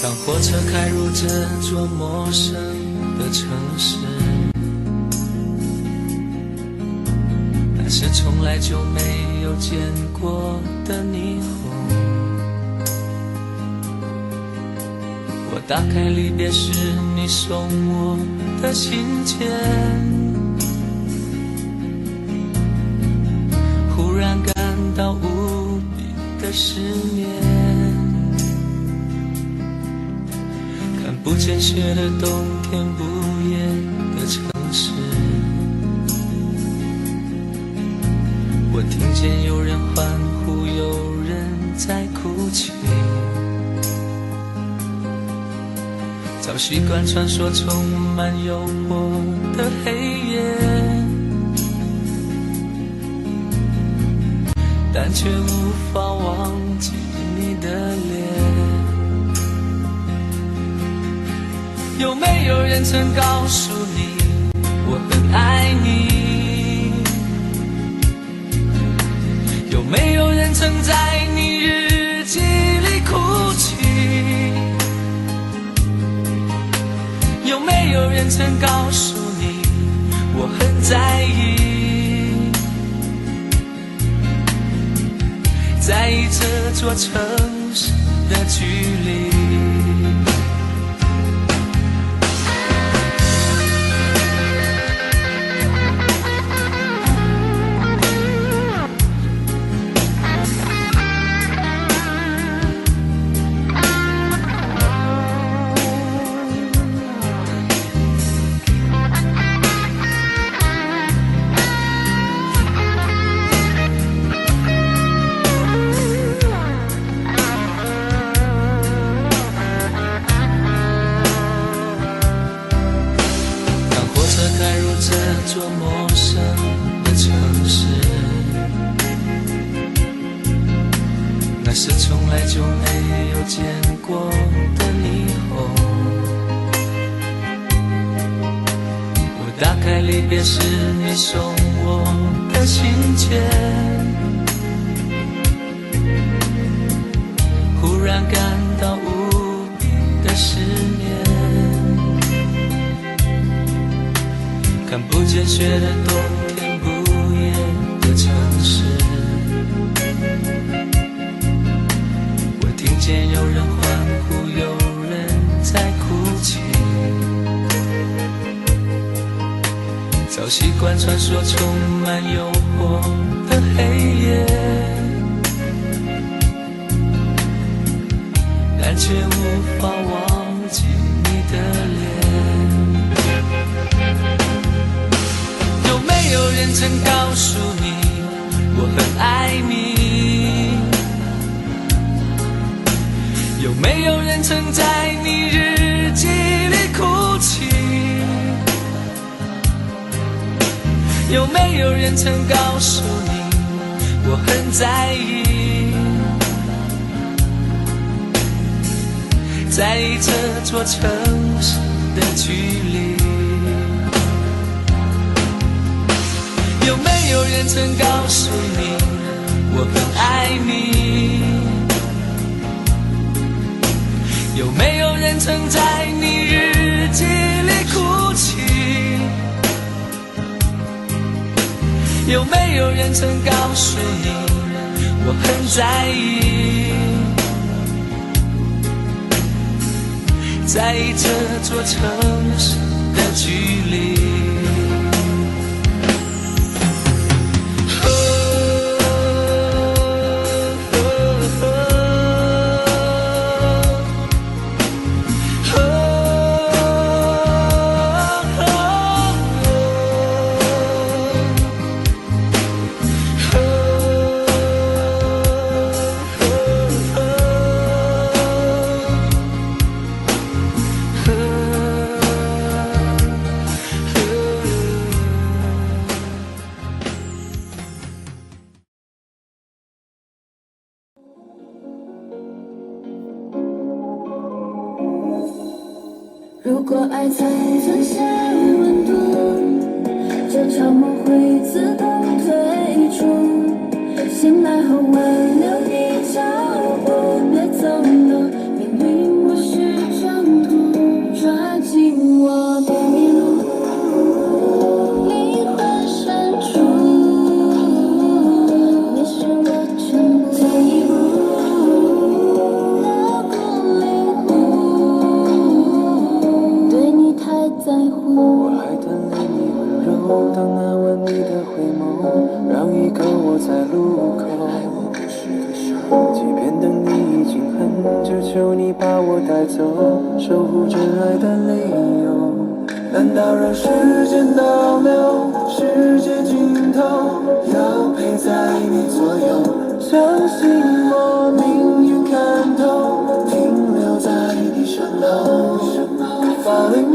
当火车开入这座陌生的城市，那是从来就没有见过的霓虹。我打开离别时你送我的信件，忽然感到无比的失眠。看不见雪的冬天，不夜的城市，我听见有人欢呼，有人在哭泣。早习惯穿梭充满诱惑的黑夜，但却无法忘记你的脸。有没有人曾告诉你我很爱你？有没有人曾在你日记里哭泣？有没有人曾告诉你我很在意？在意这座城市的距离。这座陌生的城市，那是从来就没有见过的霓虹。我打开离别时你送我的信件，忽然感到无比的失眠。看不见雪的冬天，不夜的城市，我听见有人欢呼，有人在哭泣。早习惯穿梭充满诱惑的黑夜，但却无法忘记你的脸。有没有人曾告诉你我很爱你？有没有人曾在你日记里哭泣？有没有人曾告诉你我很在意？在意这座城市的距离。有没有人曾告诉你我很爱你？有没有人曾在你日记里哭泣？有没有人曾告诉你我很在意？在意这座城市的距离。如果爱曾存些温度，这场梦会自动退出。醒来后挽留你脚步，别走了，命运不是等难闻你的回眸，让一个我在路口。即便等你已经很久，求你把我带走，守护真爱的理由。难道让时间倒流，世界尽头要陪在你左右？相信我，命运看透，停留在你身后。Falling